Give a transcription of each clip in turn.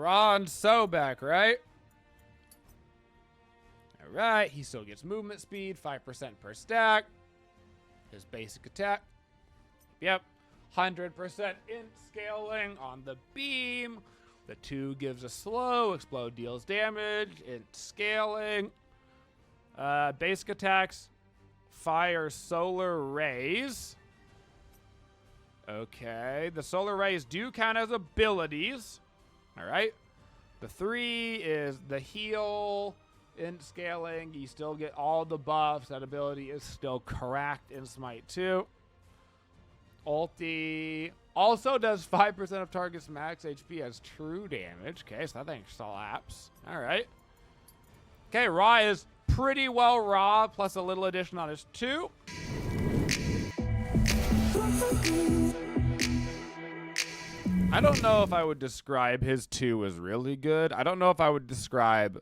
Raw and Sobek, right? All right, he still gets movement speed, 5% per stack. His basic attack. Yep, 100% int scaling on the beam. The 2 gives a slow, explode deals damage, int scaling. Basic attacks, fire solar rays. Okay, the solar rays do count as abilities. All right. The 3 is the heal, int scaling. You still get all the buffs. That ability is still cracked in Smite 2. Ulti also does 5% of target's max HP as true damage. Okay, so that thing slaps. All right. Okay, Raw is pretty well Raw, plus a little addition on his 2. I don't know if I would describe his 2 as really good. I don't know if I would describe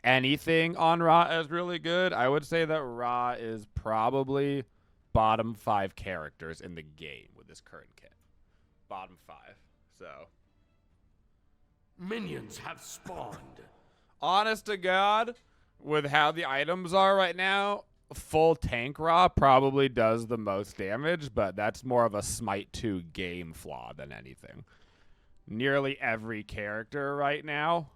anything on Ra as really good. I would say that Ra is probably bottom 5 characters in the game with this current kit. Bottom 5. So. Minions have spawned. Honest to God, with how the items are right now, full tank Ra probably does the most damage, but that's more of a Smite 2 game flaw than anything. Nearly every character right now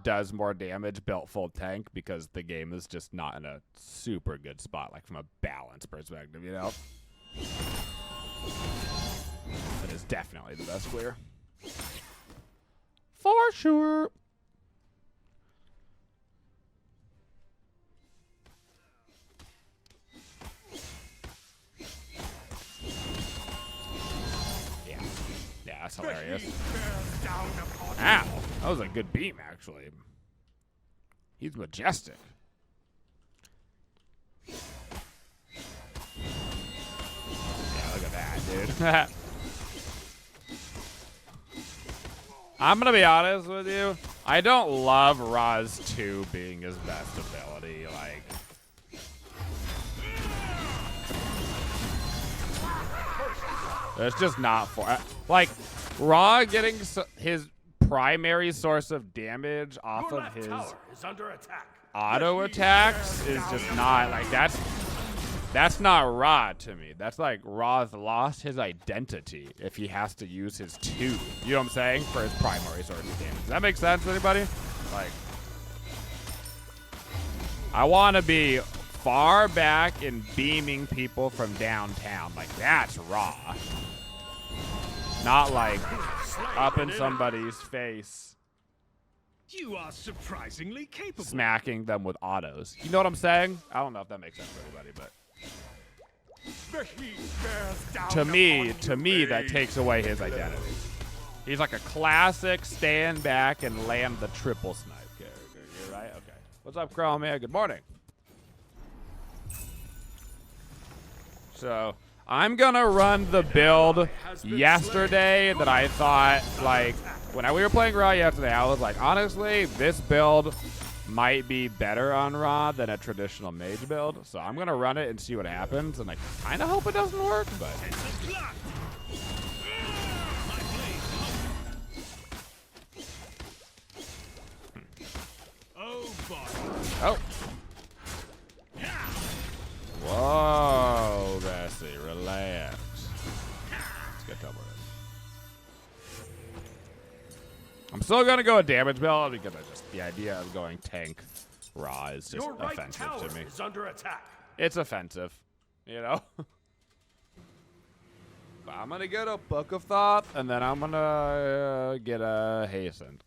does more damage built full tank because the game is just not in a super good spot, like from a balance perspective, you know? It is definitely the best clear. For sure. Yeah, that's hilarious. Ow, that was a good beam, actually. He's majestic. Yeah, look at that, dude. I'm gonna be honest with you. I don't love Ra's 2 being his best ability. Like, it's just not for like Ra getting his primary source of damage off of his auto attacks is just not like that's not Ra to me. That's like Ra's lost his identity if he has to use his 2. You know what I'm saying? For his primary source of damage. Does that make sense to anybody? Like, I want to be far back and beaming people from downtown. Like, that's Ra. Not like up in somebody's face. You are surprisingly capable. Smacking them with autos. You know what I'm saying? I don't know if that makes sense for anybody, but to me, that takes away his identity. He's like a classic stand back and land the triple snipe character. You're right? Okay. What's up, Chromia? Good morning. So, I'm gonna run the build yesterday that I thought, like, when we were playing Raw yesterday, I was like, honestly, this build might be better on Raw than a traditional mage build. So I'm gonna run it and see what happens, and I kind of hope it doesn't work, but. Oh. Whoa, Bessie, relax. Let's get double it. I'm still gonna go a damage build because the idea of going tank Raw is just offensive to me. Is under attack. It's offensive, you know. But I'm gonna get a Book of Thought, and then I'm gonna get a Hastened.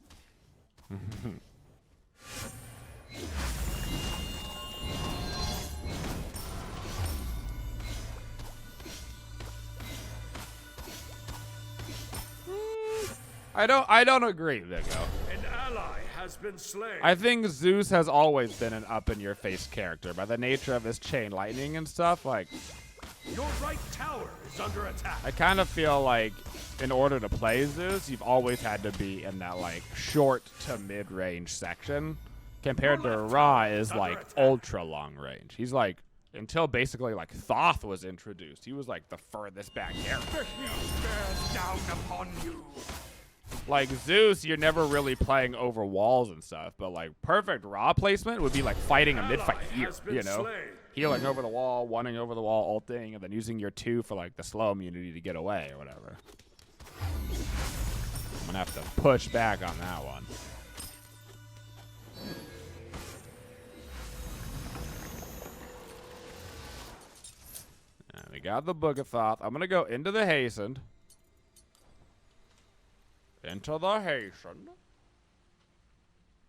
I don't agree, Vigo. An ally has been slain. I think Zeus has always been an up-in-your-face character by the nature of his chain lightning and stuff. Like, your right tower is under attack. I kind of feel like in order to play Zeus, you've always had to be in that like short to mid-range section. Compared to Ra is like ultra long range. He's like until basically like Thoth was introduced, he was like the furthest back character. The heat bears down upon you. Like Zeus, you're never really playing over walls and stuff, but like perfect Ra placement would be like fighting a mid fight here, you know? Healing over the wall, wanting over the wall, ulting, and then using your 2 for like the slow immunity to get away or whatever. I'm gonna have to push back on that one. And we got the Boogathoth. I'm gonna go into the Hastened. Into the Hastened.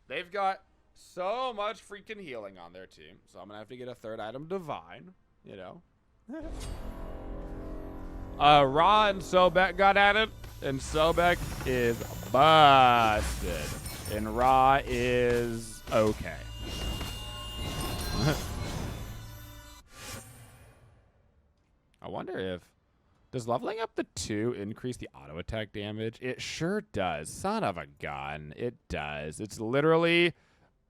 They've got so much freaking healing on their team, so I'm gonna have to get a 3rd item Divine, you know. Ra and Sobek got at it, and Sobek is busted, and Ra is okay. I wonder if does leveling up the 2 increase the auto attack damage? It sure does. Son of a gun, it does. It's literally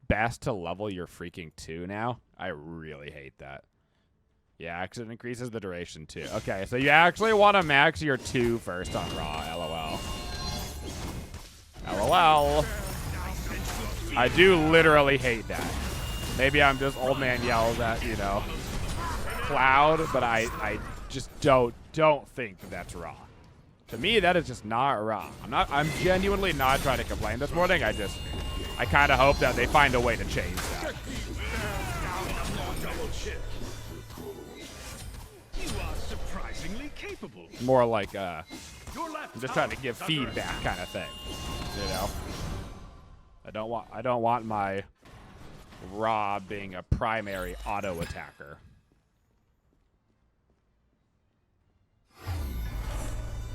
best to level your freaking 2 now. I really hate that. Yeah, because it increases the duration too. Okay, so you actually want to max your 2 first on Ra, lol. LOL. I do literally hate that. Maybe I'm just old man yells at, you know, Cloud, but I just don't think that's Ra. To me, that is just not Ra. I'm genuinely not trying to complain this morning. I kind of hope that they find a way to change that. You are surprisingly capable. More like I'm just trying to give feedback kind of thing. You know? I don't want my Ra being a primary auto attacker.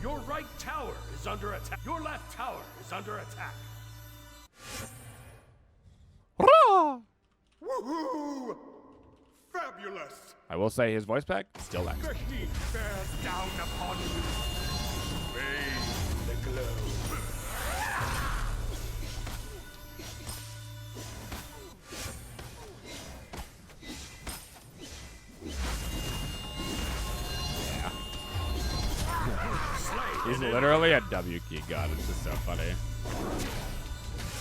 Your right tower is under attack. Your left tower is under attack. Ra! Woohoo! Fabulous! I will say his voice pack still excellent. The heat bears down upon you. Raise the glow. He's literally a W key god. It's just so funny.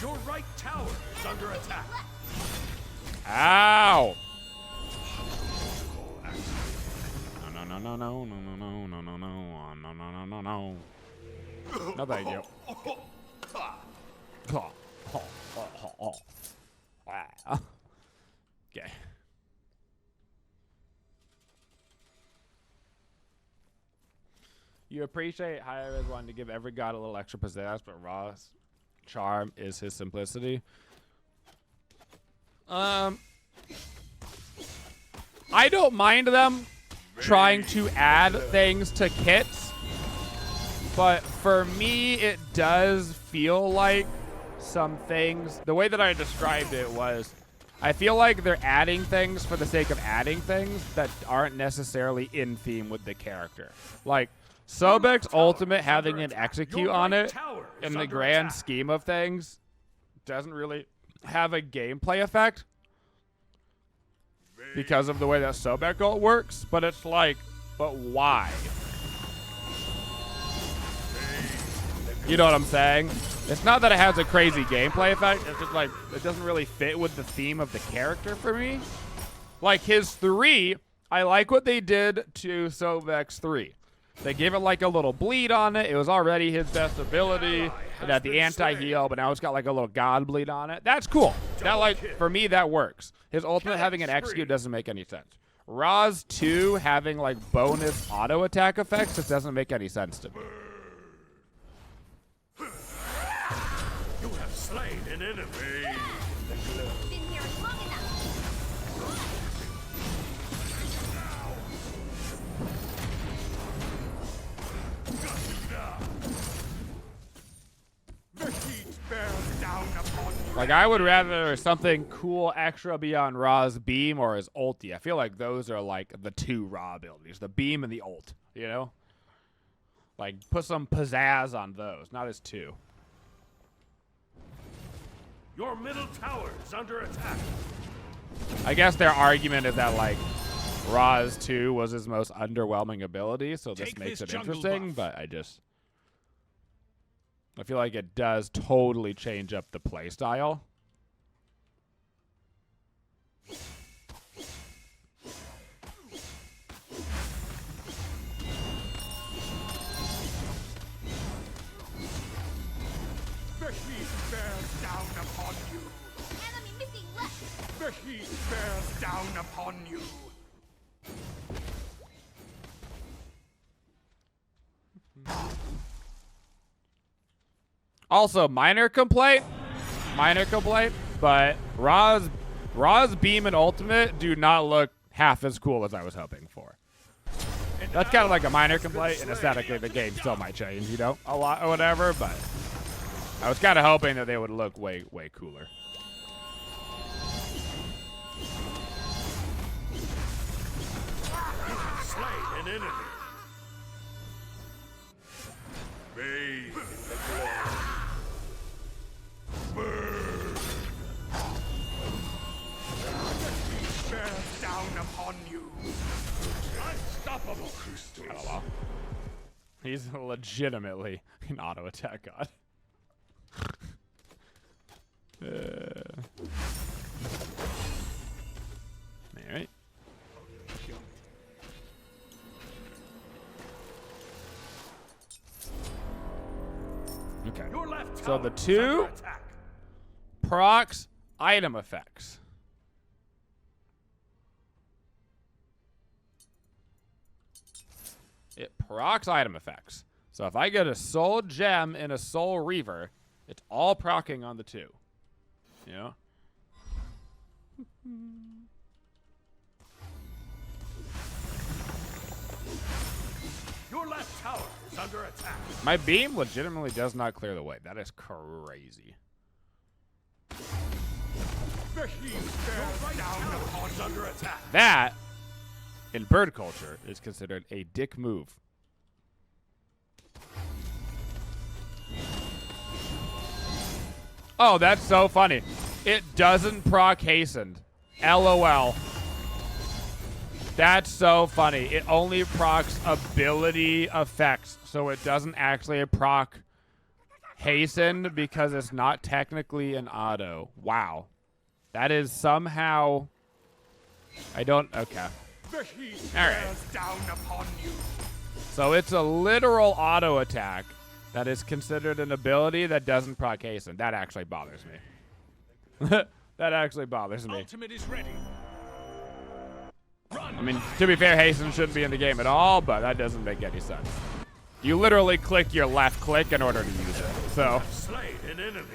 Your right tower is under attack. Ow! No, no, no, no, no, no, no, no, no, no, no, no, no, no, no. No, thank you. Okay. You appreciate how I was wanting to give every god a little extra pizzazz, but Ra's charm is his simplicity. I don't mind them trying to add things to kits, but for me, it does feel like some things. The way that I described it was, I feel like they're adding things for the sake of adding things that aren't necessarily in theme with the character. Like, Sobek's ultimate having an execute on it, in the grand scheme of things, doesn't really have a gameplay effect because of the way that Sobek ult works, but it's like, but why? You know what I'm saying? It's not that it has a crazy gameplay effect, it's just like, it doesn't really fit with the theme of the character for me. Like his 3, I like what they did to Sobek's 3. They gave it like a little bleed on it. It was already his best ability. It had the anti-heal, but now it's got like a little god bleed on it. That's cool. That, like, for me, that works. His ultimate having an execute doesn't make any sense. Ra's 2 having like bonus auto attack effects just doesn't make any sense to me. You have slain an enemy. Been here long enough. The heat bears down upon you. Like, I would rather something cool extra beyond Ra's beam or his ulti. I feel like those are like the 2 Ra abilities, the beam and the ult, you know? Like, put some pizzazz on those, not his 2. Your middle tower is under attack. I guess their argument is that, like, Ra's 2 was his most underwhelming ability, so this Take makes this it jungle interesting, buff. but I just... I feel like it does totally change up the play style. The heat bears down upon you. Enemy missing left. The heat bears down upon you. Also, minor complaint, but Ra's beam and ultimate do not look half as cool as I was hoping for. That's kind of like a minor complaint, and aesthetically the game still might change, you know, a lot or whatever, but I was kind of hoping that they would look way cooler. Slay an enemy. Bathe in the glory. Burn. Bears down upon you. Unstoppable. Oh, wow. He's legitimately an auto attack god. Alright. Okay. Your left So tower the is two under attack. procs item effects. It procs item effects. So if I get a soul gem and a soul reaver, it's all procking on the two. You know? Your left tower is under attack. My beam legitimately does not clear the way. That is crazy. The heat bears down upon Is under attack. That, in bird culture, is considered a dick move. Oh, that's so funny. It doesn't proc hastened. LOL. That's so funny. It only procs ability effects, so it doesn't actually proc hastened because it's not technically an auto. Wow. That is somehow... I don't... Okay. The heat All right. bears down upon you. So it's a literal auto attack that is considered an ability that doesn't proc hasten. That actually bothers me. That actually bothers me. Ultimate is ready. I mean, to be fair, hasten shouldn't be in the game at all, but that doesn't make any sense. You literally click your left click in order to use it. So, Slay an enemy.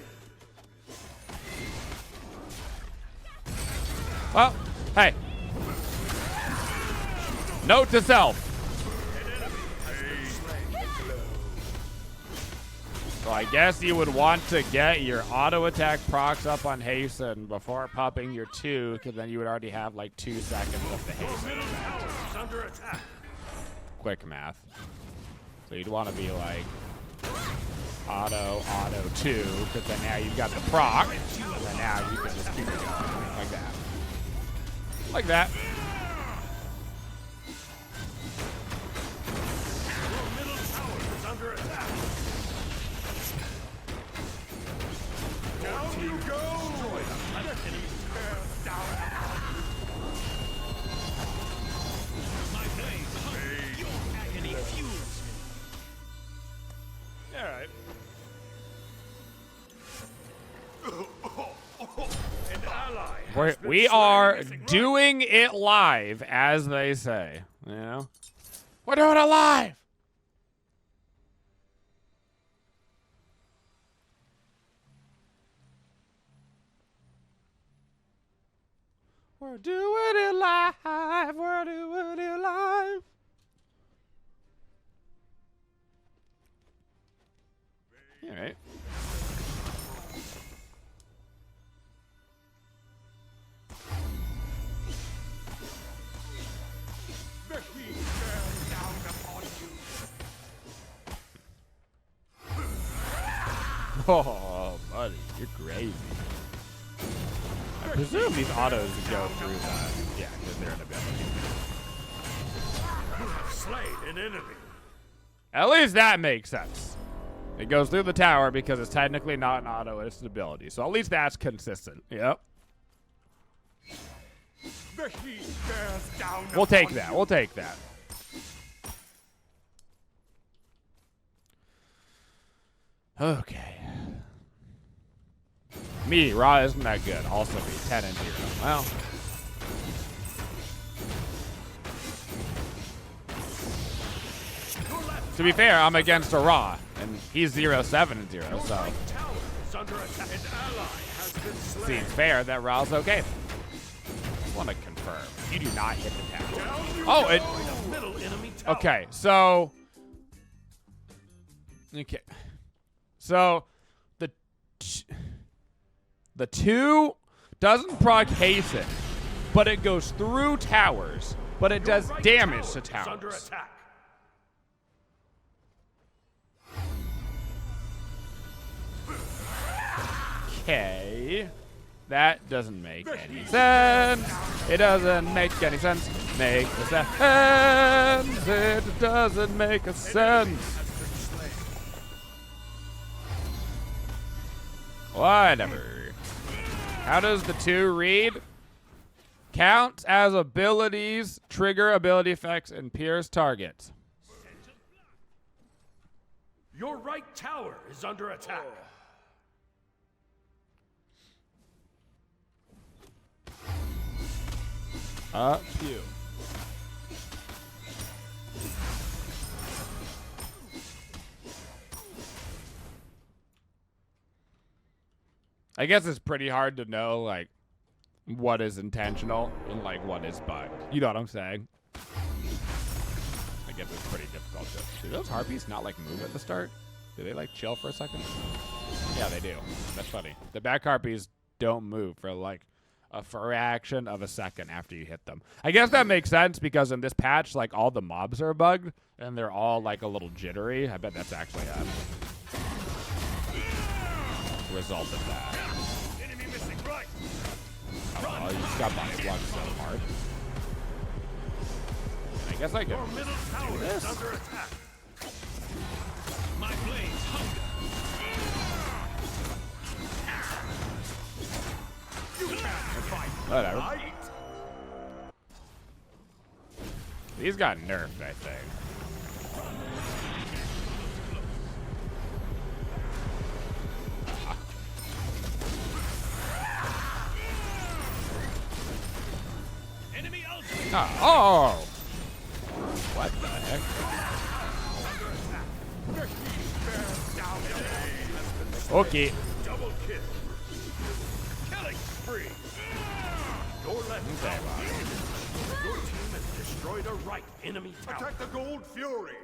well, hey. Note to self. So I guess you would want to get your auto attack procs up on hasten before popping your 2, because then you would already have like 2 seconds of the hasten. Middle tower is under attack. Quick math. So you'd want to be like auto 2, because then now you've got the proc, and then now you can just keep it going like that. Like that. Your middle tower is under attack. Down you go. The heat bears down upon My blades hunt. Your agony fuels me. All right. An ally. We're, has been we slain. are Missing doing it live, as they say. You know? We're doing it live! We're doing it live. We're doing it live. All right. the heat bears down upon you. Oh, buddy, you're crazy. I presume these autos go through that. Yeah, because they're an ability. You have slain an enemy. At least that makes sense. It goes through the tower because it's technically not an auto, it's an ability. So at least that's consistent. Yep. The heat bears down We'll take upon that. you. We'll take that. Okay. Me, Raw isn't that good. Also me, 10 and 0. Well. To be fair, I'm against a Raw, and he's 0-7 and 0, so Tower is under attack. An ally has been slain. seems fair that Raw's okay. Just want to confirm. You do not hit the tower. Oh, it. The middle enemy tower. Okay, so. Okay. So, the 2 doesn't proc hasten, but it goes through towers, but it does Right damage to tower is under towers. attack. Okay. That doesn't make any sense. It doesn't make any sense. Make a sense. It doesn't make a sense. Whatever. How does the 2 read? Counts as abilities, trigger ability effects, and pierce targets. Your right tower is under attack. Up you. I guess it's pretty hard to know, like, what is intentional and, like, what is bugged. You know what I'm saying? I guess it's pretty difficult to... Do those harpies not, like, move at the start? Do they, like, chill for a second? Yeah, they do. That's funny. The back harpies don't move for, like, a fraction of a second after you hit them. I guess that makes sense because in this patch, like, all the mobs are bugged, and they're all, like, a little jittery. I bet that's actually a result of that. Enemy missing right. Oh, you just got body blocked so hard. I guess I could Your middle tower is this. under attack. My blades hunger. Whatever. Right. These got nerfed, I think. Enemy ultimate. Oh! What the heck? The heat bears down upon you. Okay. Double kill. Killing spree. Your left Okay, tower. Your team has destroyed a right enemy tower. Attack the gold fury.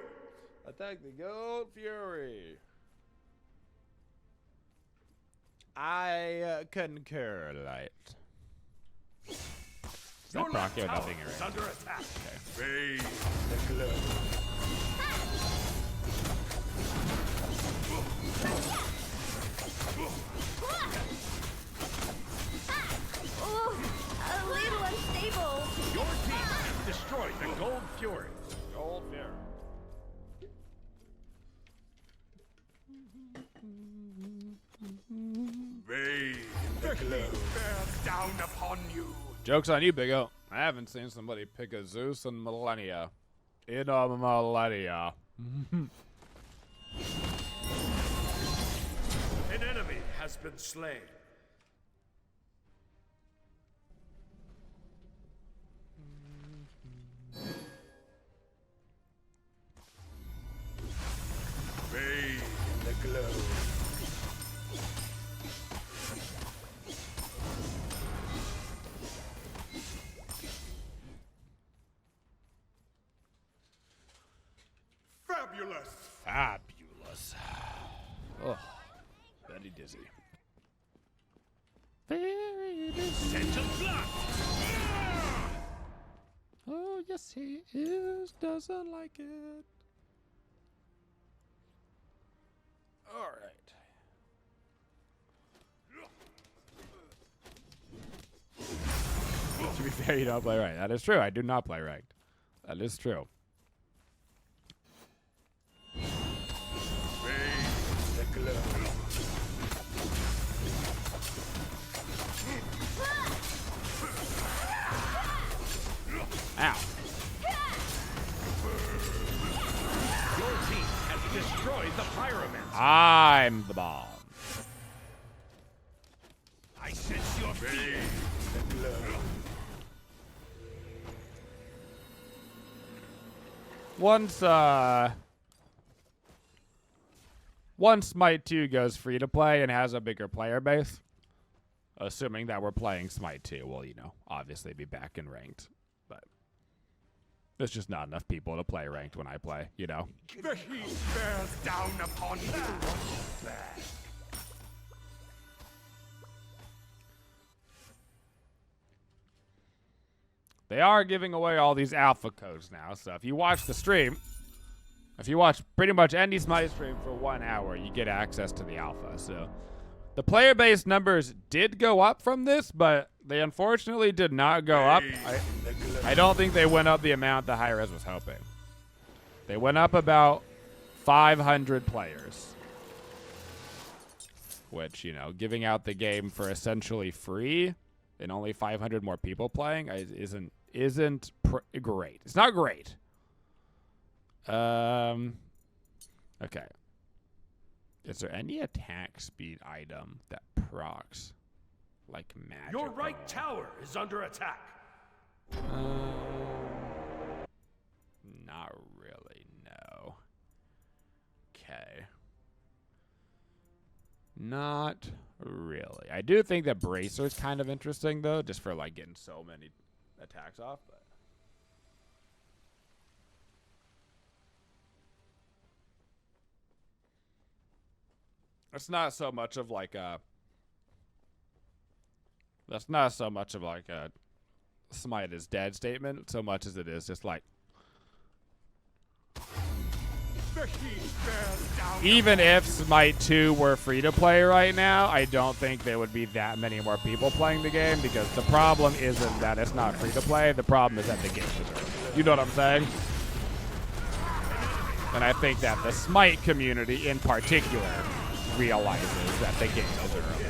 Attack the Gold Fury. I concur, Light. Is that Your left proc or tower nothing is around? under attack. Bathe the glow. Ooh, a little unstable. Your team has destroyed the gold fury. Gold Fury. Bathe the glow. Bears down upon you. Joke's on you, Big O. I haven't seen somebody pick a Zeus in millennia. In a millennia. An enemy has been slain. Bathe the glow. Fabulous. Fabulous. Oh, very dizzy. Very dizzy. Central block. Oh, yes, he is. Doesn't like it. All right. To be fair, you don't play right. That is true. I do not play ranked. That is true. Bathe Ow. Your team has destroyed the pyromancer. I'm the bomb. I sense your fear. Once Smite 2 goes free to play and has a bigger player base, assuming that we're playing Smite 2, we'll, obviously be back in ranked. But there's just not enough people to play ranked when I play, The heat bears down upon you. They are giving away all these alpha codes now, so if you watch the stream, if you watch pretty much any Smite stream for 1 hour, you get access to the alpha. So the player base numbers did go up from this, but they unfortunately did not go up. I don't think they went up the amount the Hi-Rez was hoping. They went up about 500 players, which, giving out the game for essentially free and only 500 more people playing isn't great. It's not great. Okay. Is there any attack speed item that procs like magic? Your right tower is under attack. Not really, no. Okay. Not really. I do think that Bracer's kind of interesting, though, just for, getting so many attacks off, but... It's not so much of, a... That's not so much of, a Smite is dead statement, so much as it is just, even if Smite 2 were free to play right now, I don't think there would be that many more people playing the game, because the problem isn't that it's not free to play, the problem is that the game is early. You know what I'm saying? And I think that the Smite community in particular realizes that the game is early.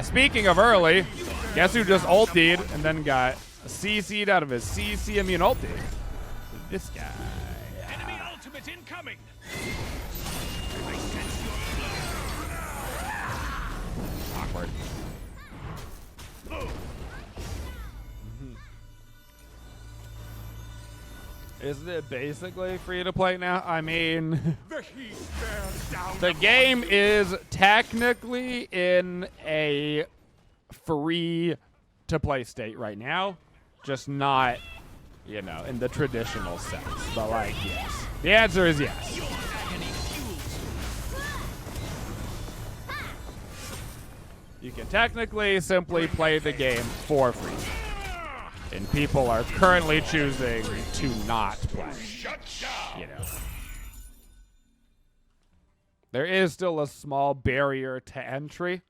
Speaking of early, guess who just ultied and then got CC'd out of his CC immune ulti? This guy. Enemy ultimate incoming. Awkward. Isn't it basically free to play now? I mean, the game is technically in a free to play state right now, just not, in the traditional sense. But yes. The answer is yes. You can technically simply play the game for free. And people are currently choosing to not play. There is still a small barrier to entry,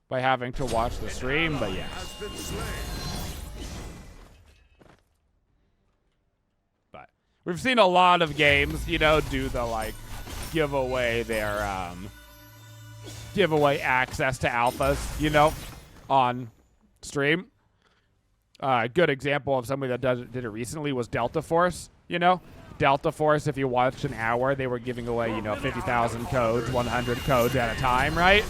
by having to watch the stream, but yes. But we've seen a lot of games, do the give away their giveaway access to alphas, on stream. A good example of somebody that did it recently was Delta Force, Delta Force, if you watched an hour, they were giving away, 50,000 codes, 100 codes at a time, right?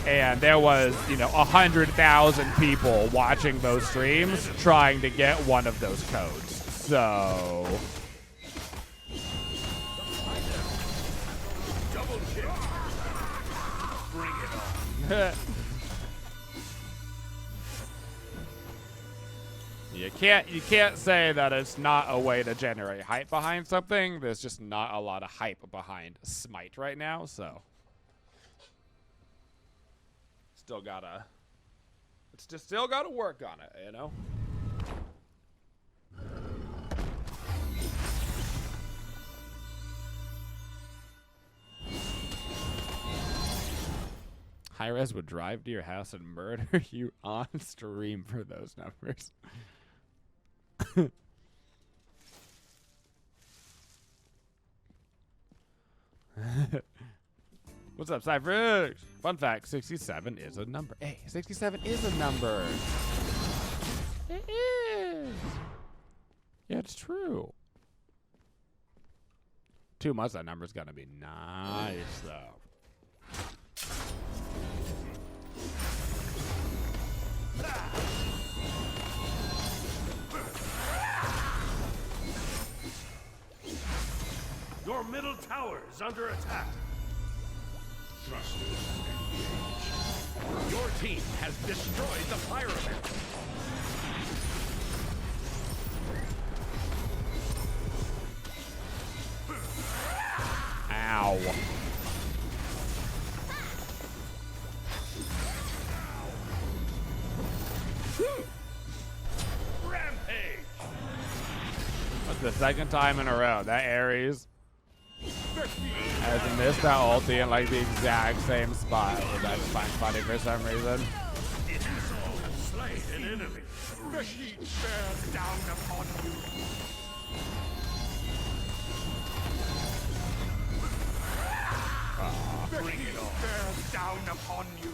And there was, 100,000 people watching those streams trying to get one of those codes. So... Double kill. Bring it on. You can't say that it's not a way to generate hype behind something. There's just not a lot of hype behind Smite right now, so still gotta work on it, Hi-Rez would drive to your house and murder you on stream for those numbers. What's up, Cypher? Fun fact, 67 is a number. Hey, 67 is a number. It is. Yeah, it's true. 2 months, that number's gonna be nice, though. Your middle tower is under attack. Your team has destroyed the pyramid. Ow. Rampage. That's the second time in a row that Ares has missed that ulti in like the exact same spot, which I just find funny for some reason. Slay an enemy. The heat bears down upon you. The heat bears down upon you.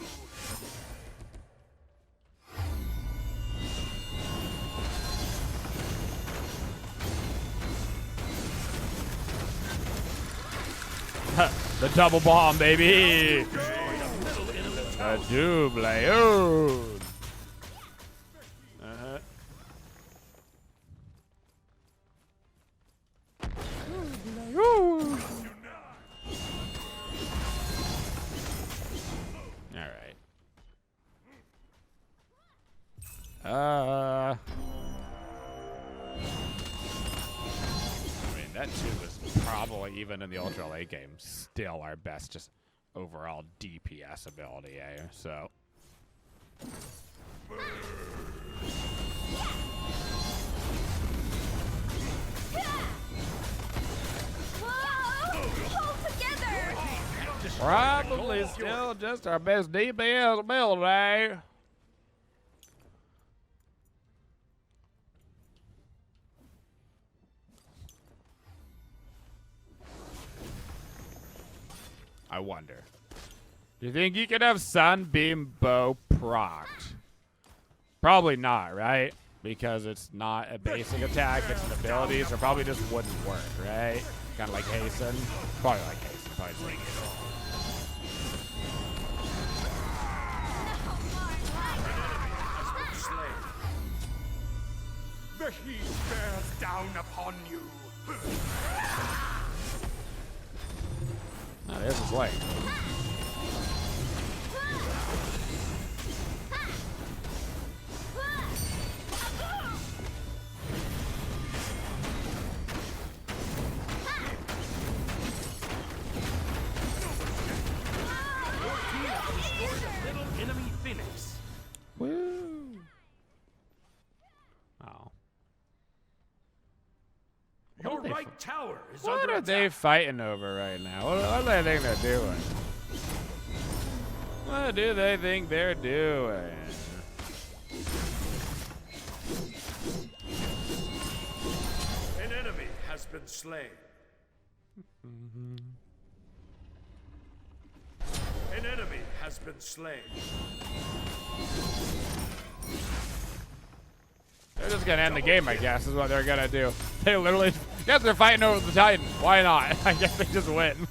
The double bomb, baby! A double. Uh-huh. Alright. I mean, that too was probably, even in the ultra late game, still our best just overall DPS ability, eh? So. Whoa! Hold together! Probably still just our best DPS ability. I wonder. Do you think you could have Sunbeam Bow procced? Probably not, right? Because it's not a basic attack, it's an ability, so probably just wouldn't work, right? Kind of like Hasten. Probably like Hasten. Probably just like Hasten. The heat bears down upon you. Oh, there's his leg. Enemy Phoenix. Woo! Oh. Your right tower is What under are attack. they fighting over right now? What do they think they're doing? What do they think they're doing? An enemy has been slain. An enemy has been slain. They're just gonna end the game, I guess, is what they're gonna do. They literally, guess they're fighting over the Titan. Why not? I guess they just win.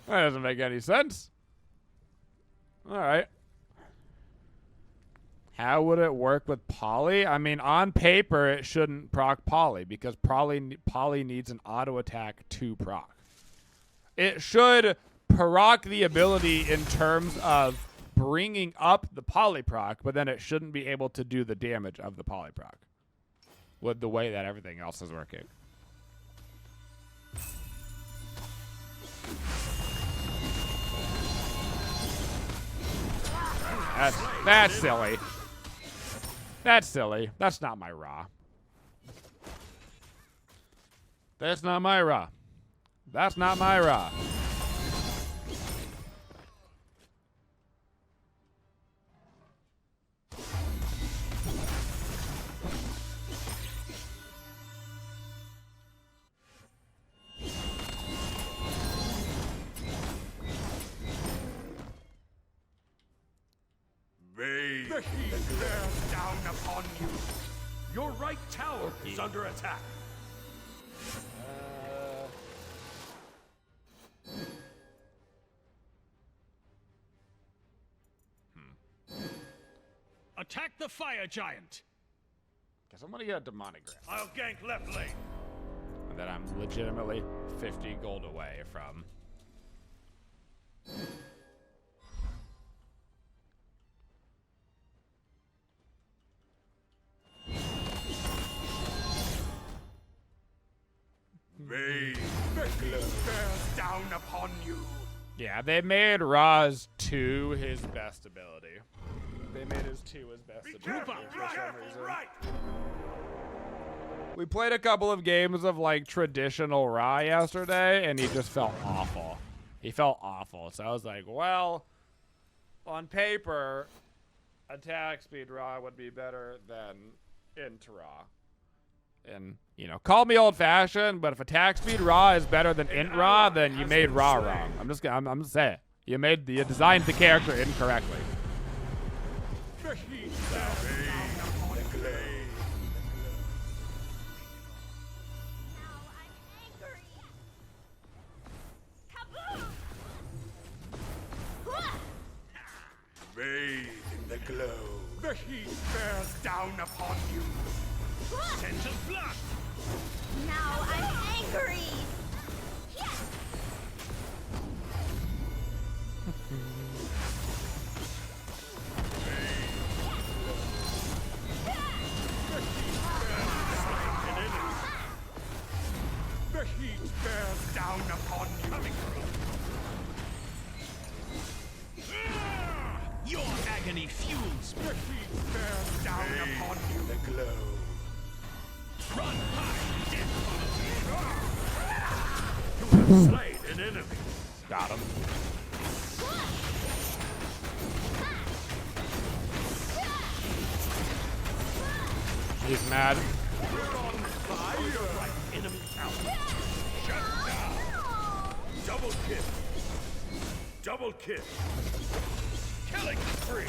That doesn't make any sense. All right. How would it work with Poly? I mean, on paper, it shouldn't proc Poly because Poly needs an auto attack to proc. It should proc the ability in terms of bringing up the polyproc, but then it shouldn't be able to do the damage of the polyproc with the way that everything else is working. That's silly. That's silly. That's not my Ra. That's not my Ra. That's not my Ra. The heat bears down upon you. Your right tower is under attack. Attack the fire giant. Guess I'm gonna get a demonic grasp. I'll gank left lane. And then I'm legitimately 50 gold away from. The heat bears down upon you. Yeah, they made Ra's 2 his best ability. They made his 2 his best ability Careful, for be some careful, reason. right. We played a couple of games of like traditional Ra yesterday, and he just felt awful. He felt awful. So I was like, well, on paper, attack speed Ra would be better than int Ra. And, you know, call me old-fashioned, but if attack speed Ra is better than int Ra, then you made Ra wrong. I'm just saying. You designed the character incorrectly. The heat bears down upon the glade. Now I'm angry. Kaboom! Bathe in the glow. The heat bears down upon you. Potential block. Now I'm angry. The heat bears down upon you. Your agony fuels me. The heat bears down upon you. The glow. Run high, dead. You have slain an enemy. Got him. He's mad. We're on fire. Right enemy tower. Shut down. Double kill. Double kill. Killing spree.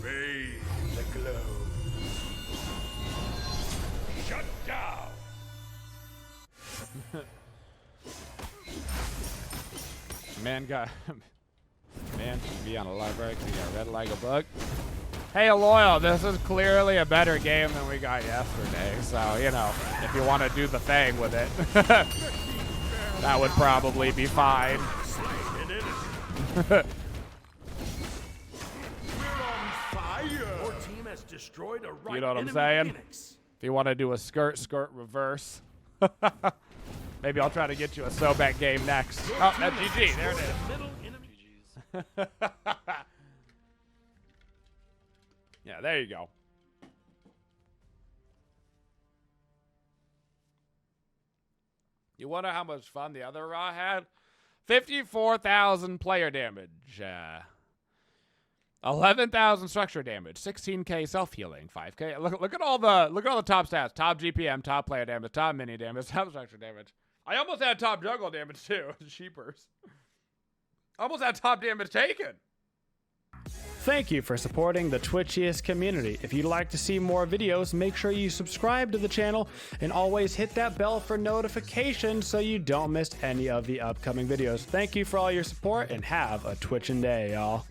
Bathe in the glow. Shut down. Man should be on a library because he got read like a book. Hey, Loyal, this is clearly a better game than we got yesterday. So, you know, if you want to do the thing with it, that would probably be fine. Slain an enemy. We're on fire. Your team has destroyed a right You know what I'm enemy saying? Phoenix. If you want to do a skirt reverse, maybe I'll try to get you a Sobek game next. Oh, that's GG. There it is. Middle enemy. Yeah, there you go. You wonder how much fun the other Ra had? 54,000 player damage. 11,000 structure damage. 16k self-healing. 5k. Look at all the top stats. Top GPM, top player damage, top mini damage, top structure damage. I almost had top juggle damage too. Sheepers. Almost had top damage taken. Thank you for supporting the Twitchiest community. If you'd like to see more videos, make sure you subscribe to the channel and always hit that bell for notifications so you don't miss any of the upcoming videos. Thank you for all your support and have a Twitchin' day, y'all.